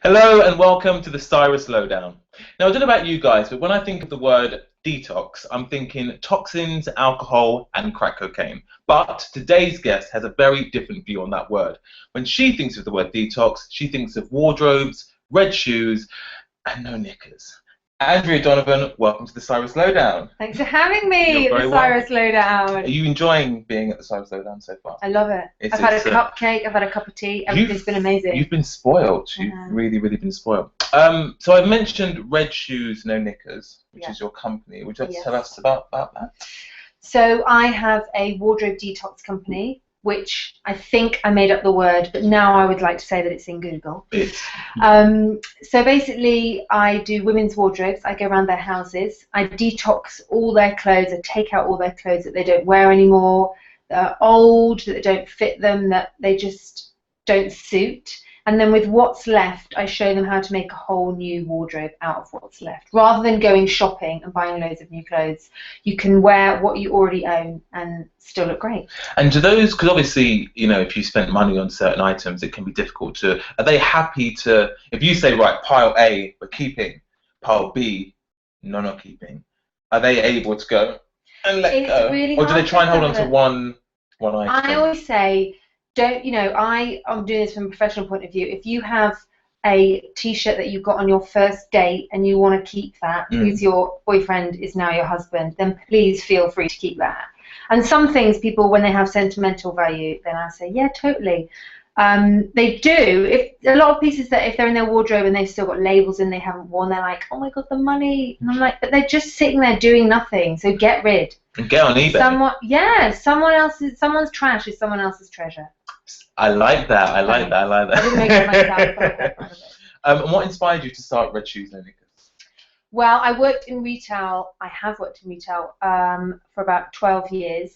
Hello and welcome to the Syrus Lowdown. Now, I don't know about you guys, but when I think of the word detox, I'm thinking toxins, alcohol, and crack cocaine. But today's guest has a very different view on that word. When she thinks of the word detox, she thinks of wardrobes, red shoes, and no knickers. Andrea Donovan, welcome to the Syrus Lowdown. Thanks for having me You're at very the welcome. Syrus Lowdown. Are you enjoying being at the Syrus Lowdown so far? I love it. I've had a cupcake, I've had a cup of tea, everything's been amazing. You've been spoiled. You've really been spoiled. So I mentioned Red Shoes, No Knickers, which is your company. Would you like to tell us about that? So I have a wardrobe detox company, which I think I made up the word, but now I would like to say that it's in Google. So basically, I do women's wardrobes. I go around their houses. I detox all their clothes. I take out all their clothes that they don't wear anymore, that are old, that don't fit them, that they just don't suit. And then with what's left, I show them how to make a whole new wardrobe out of what's left. Rather than going shopping and buying loads of new clothes, you can wear what you already own and still look great. And do those, because obviously, you know, if you spend money on certain items, it can be difficult to, are they happy to, if you say, right, pile A, we're keeping, pile B, no, not keeping, are they able to go and let go? Really, or do they try and hold on to one item? I always say, I'm doing this from a professional point of view. If you have a t-shirt that you got on your first date and you want to keep that because your boyfriend is now your husband, then please feel free to keep that. And some things people, when they have sentimental value, then I say, yeah, totally. They do. If a lot of pieces that if they're in their wardrobe and they've still got labels in they haven't worn, they're like, oh my god, the money. And I'm like, but they're just sitting there doing nothing. So get rid. And get on eBay. Someone's trash is someone else's treasure. I like that. I like that. I didn't make it myself, but I'm quite proud of it. And what inspired you to start Red Shoes, No Knickers? Well, I worked in retail. I have worked in retail for about 12 years.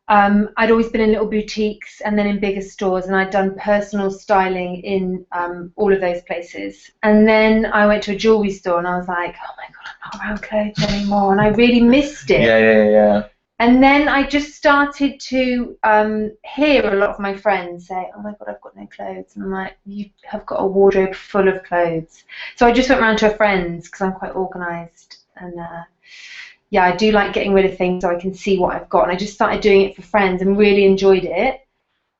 I'd always been in little boutiques and then in bigger stores, and I'd done personal styling in all of those places. And then I went to a jewellery store and I was like, oh my god, I'm not around clothes anymore, and I really missed it. Yeah. And then I just started to hear a lot of my friends say, oh my god, I've got no clothes. And I'm like, you have got a wardrobe full of clothes. So I just went round to a friend's because I'm quite organised. And yeah, I do like getting rid of things so I can see what I've got. And I just started doing it for friends and really enjoyed it.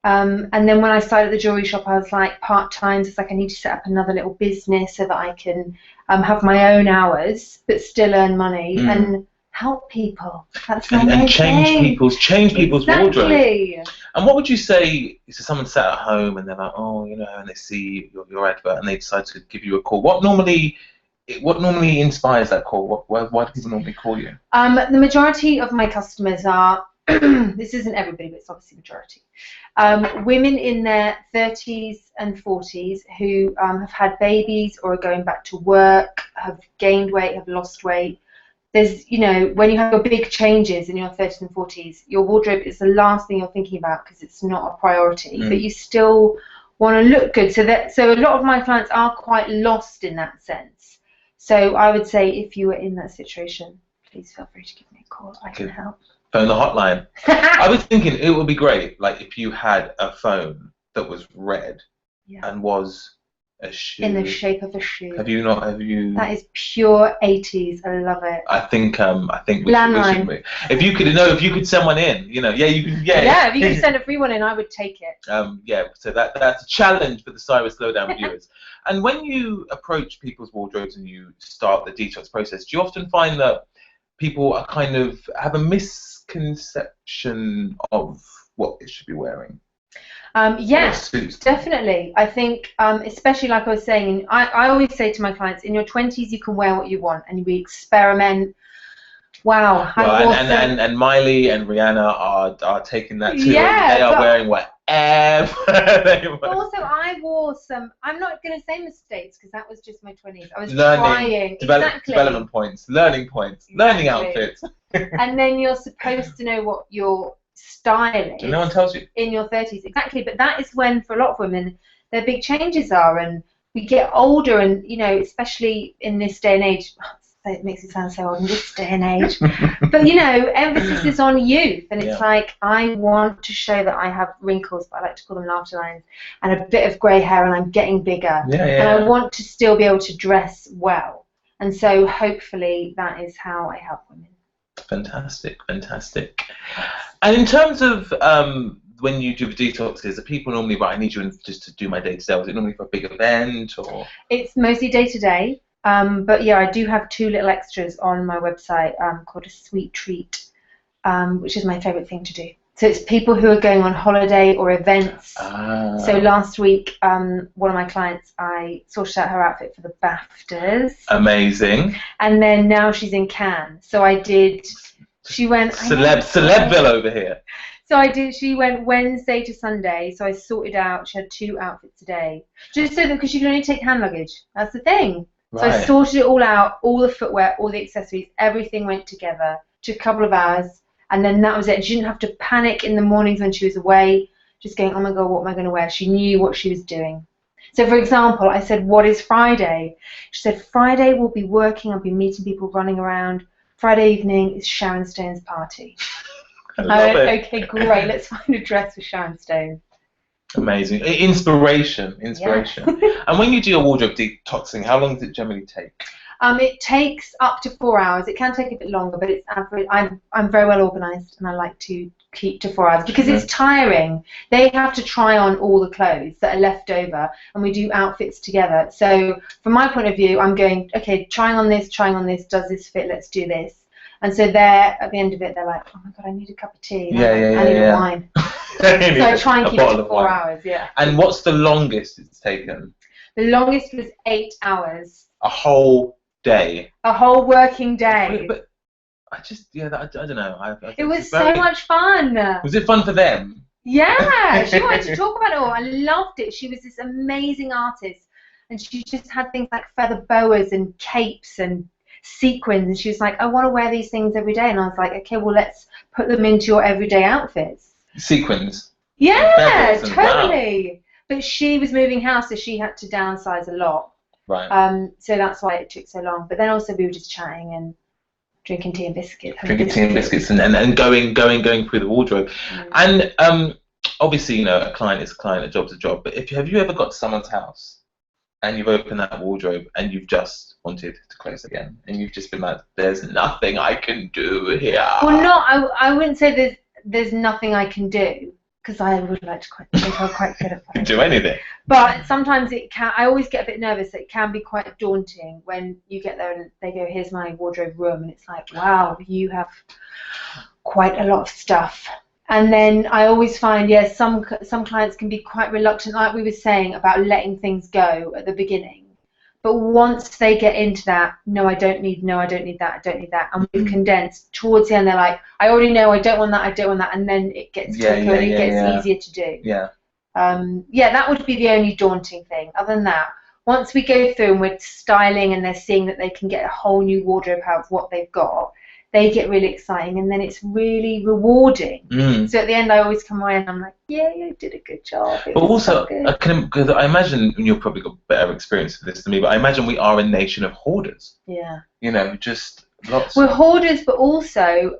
And then when I started the jewellery shop, I was like part-time. So it's like I need to set up another little business so that I can have my own hours but still earn money and help people. That's my and change people's wardrobe. And what would you say if someone sat at home and they're like, oh, you know, and they see your advert and they decide to give you a call? What normally inspires that call? Why do people normally call you? The majority of my customers are, this isn't everybody, but it's obviously majority, women in their 30s and 40s who have had babies or are going back to work, have gained weight, have lost weight. There's, you know, when you have your big changes in your 30s and 40s, your wardrobe is the last thing you're thinking about because it's not a priority, but you still want to look good. So a lot of my clients are quite lost in that sense. So I would say if you were in that situation, please feel free to give me a call. I can help. Phone the hotline. I was thinking it would be great, like if you had a phone that was red and was a shoe. In the shape of a shoe. Have you? That is pure 80s. I love it. I think we should. If you could send one in, you know, if you could send a free one in, I would take it. So that's a challenge for the Syrus Lowdown viewers. And when you approach people's wardrobes and you start the detox process, do you often find that people are kind of have a misconception of what they should be wearing? Yes, definitely. I think, especially like I was saying, I always say to my clients, in your 20s you can wear what you want and we experiment. Wow. And Miley and Rihanna are taking that too. Yeah, they are wearing whatever they want. Also, I wore some, I'm not going to say mistakes because that was just my 20s. I was trying. Development points, learning outfits. And then you're supposed to know what your style is. No one tells you. In your 30s, exactly. But that is when, for a lot of women, their big changes are, and we get older, and you know, especially in this day and age, it makes it sound so old in this day and age. But you know, emphasis is on youth, and it's like I want to show that I have wrinkles, but I like to call them laughter lines, and a bit of grey hair, and I'm getting bigger. And I want to still be able to dress well, and so hopefully that is how I help women. Fantastic, fantastic. And in terms of when you do the detoxes, are people normally, I need you just to do my day-to-day? Is it normally for a big event, or? It's mostly day-to-day, but yeah, I do have 2 little extras on my website called a sweet treat, which is my favourite thing to do. So it's people who are going on holiday or events. So last week, one of my clients, I sorted out her outfit for the BAFTAs. Amazing. And then now she's in Cannes. So I did. She went. Celebville over here. So she went Wednesday to Sunday. So I sorted out. She had 2 outfits a day, just so that because she can only take hand luggage. That's the thing. Right. So I sorted it all out, all the footwear, all the accessories, everything went together. Took a couple of hours. And then that was it. She didn't have to panic in the mornings when she was away, just going, oh my God, what am I going to wear? She knew what she was doing. So, for example, I said, what is Friday? She said, Friday we'll be working, I'll be meeting people, running around. Friday evening is Sharon Stone's party. I went, okay, great, let's find a dress for Sharon Stone. Amazing. Inspiration. Yeah. And when you do your wardrobe detoxing, how long does it generally take? It takes up to 4 hours. It can take a bit longer, but it's average. I'm very well organised, and I like to keep to 4 hours because it's tiring. They have to try on all the clothes that are left over, and we do outfits together. So from my point of view, I'm going, okay, trying on this, does this fit? Let's do this. And so they're at the end of it, they're like, oh my God, I need a cup of tea. I need a wine. So I try and keep it to 4 hours. Yeah. And what's the longest it's taken? The longest was 8 hours. A whole day. A whole working day. But I just, I don't know. It was so much fun. Was it fun for them? Yeah, she wanted to talk about it all. I loved it. She was this amazing artist, and she just had things like feather boas and capes and sequins, and she was like, I want to wear these things every day. And I was like, okay, well, let's put them into your everyday outfits. Sequins? Yeah, totally. Wow. But she was moving house, so she had to downsize a lot. Right. So that's why it took so long. But then also we were just chatting and drinking tea and biscuits. Drinking tea and biscuits and going through the wardrobe. And obviously, a client is a client, a job's a job. But have you ever got to someone's house and you've opened that wardrobe and you've just wanted to close again, and you've just been like, there's nothing I can do here? Well, no, I wouldn't say there's nothing I can do. Because I would like to think I'm quite good at it. Do anything. But sometimes I always get a bit nervous. It can be quite daunting when you get there and they go, here's my wardrobe room. And it's like, wow, you have quite a lot of stuff. And then I always find, some clients can be quite reluctant, like we were saying, about letting things go at the beginning. But once they get into that, no, I don't need that, and we've condensed, towards the end they're like, I already know, I don't want that, and then it gets quicker and it gets easier to do. Yeah. That would be the only daunting thing. Other than that, once we go through and we're styling and they're seeing that they can get a whole new wardrobe out of what they've got, they get really exciting, and then it's really rewarding. So at the end, I always come away and I'm like, yeah, you did a good job. But also, because I imagine, and you've probably got better experience with this than me, but I imagine we are a nation of hoarders. Yeah. Just lots. We're hoarders, but also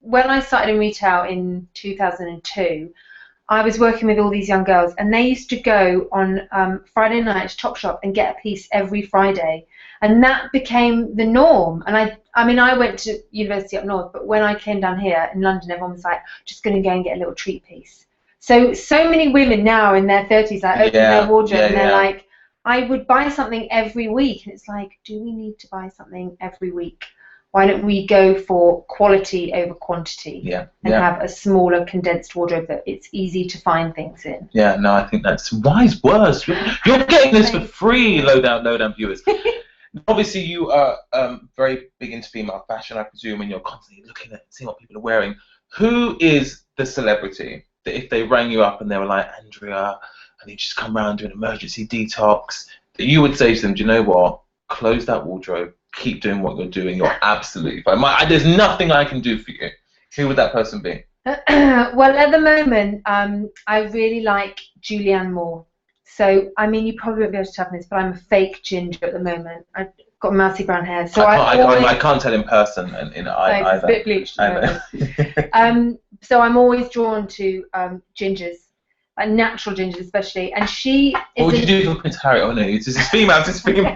when I started in retail in 2002, I was working with all these young girls, and they used to go on Friday night to Topshop and get a piece every Friday. And that became the norm. And I went to university up north, but when I came down here in London, everyone was like, just going to go and get a little treat piece. So many women now in their 30s open their wardrobe and they're like, I would buy something every week. And it's like, do we need to buy something every week? Why don't we go for quality over quantity and have a smaller, condensed wardrobe that it's easy to find things in? Yeah, no, I think that's wise words. You're getting this for free, low down viewers. Obviously, you are very big into female fashion, I presume, and you're constantly looking at seeing what people are wearing. Who is the celebrity that if they rang you up and they were like, Andrea, I need you to come round, do an emergency detox, that you would say to them, do you know what? Close that wardrobe, keep doing what you're doing, you're absolutely fine. There's nothing I can do for you. Who would that person be? Well, at the moment, I really like Julianne Moore. So, I mean, you probably won't be able to tell from this, but I'm a fake ginger at the moment. I've got mousy brown hair. So I can't tell in person, and either. It's a bit bleached. So I'm always drawn to gingers, like natural gingers especially. And she is. What would you do for Prince Harry? Oh no, it's female. It's female.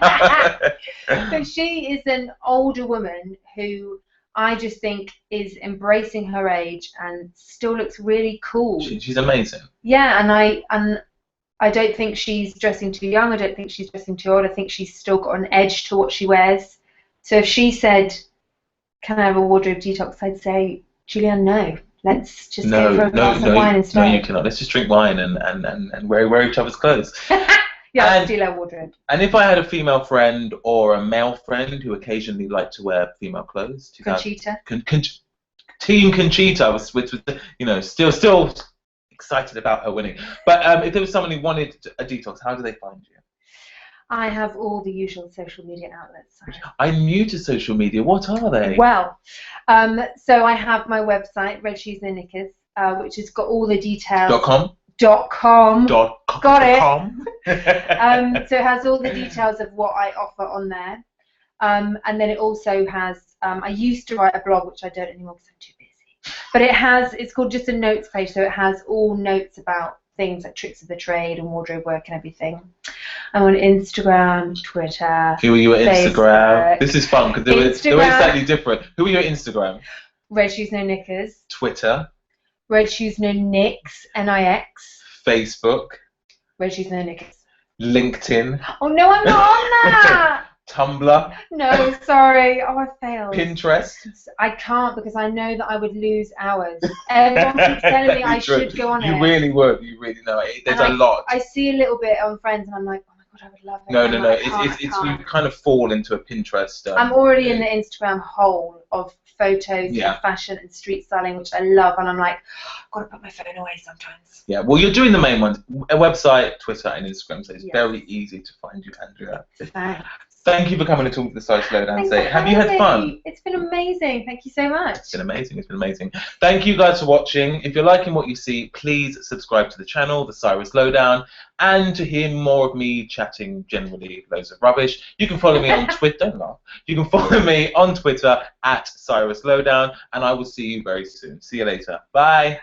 So she is an older woman who I just think is embracing her age and still looks really cool. She's amazing. Yeah, and I don't think she's dressing too young. I don't think she's dressing too old. I think she's still got an edge to what she wears. So if she said, "Can I have a wardrobe detox?" I'd say, "Julianne, no. Let's just go for a glass of wine instead." No, you cannot. Let's just drink wine and wear each other's clothes. Yeah, steal our wardrobe. And if I had a female friend or a male friend who occasionally liked to wear female clothes, Conchita. Team Conchita was still excited about her winning. But if there was someone who wanted a detox, how do they find you? I have all the usual social media outlets. I'm new to social media. What are they? Well, so I have my website, Red Shoes No Knickers, which has got all the details. .com. Got it. So it has all the details of what I offer on there, and then it also has. I used to write a blog, which I don't anymore because I'm too busy. But it's called just a notes page, so it has all notes about things like tricks of the trade and wardrobe work and everything. I'm on Instagram, Twitter. Who are you at Instagram? Facebook. This is fun because they're slightly different. Who are you at Instagram? Red Shoes No Knickers. Twitter. Red Shoes No Nicks, Nix. Facebook. Red Shoes No Knickers. LinkedIn. Oh no, I'm not on that. Tumblr. No, sorry. Oh, I failed. Pinterest. I can't because I know that I would lose hours. Everyone keeps telling me I should go on it. You really would. You really know it. There's a lot. I see a little bit on Friends and I'm like, oh my god, I would love it. No. It's you kind of fall into a Pinterest. I'm already in the Instagram hole of photos and fashion and street styling, which I love, and I'm like, I've got to put my phone away sometimes. Yeah, well, you're doing the main ones: a website, Twitter, and Instagram. So it's very easy to find you, Andrea. Thanks. Thank you for coming to talk to the Syrus Lowe and say, have you had fun? It's been amazing. Thank you so much. It's been amazing. It's been amazing. Thank you guys for watching. If you're liking what you see, please subscribe to the channel, the Syrus Lowdown, and to hear more of me chatting generally loads of rubbish, you can follow me on Twitter. Don't laugh. You can follow me on Twitter at Syrus Lowdown, and I will see you very soon. See you later. Bye. Bye.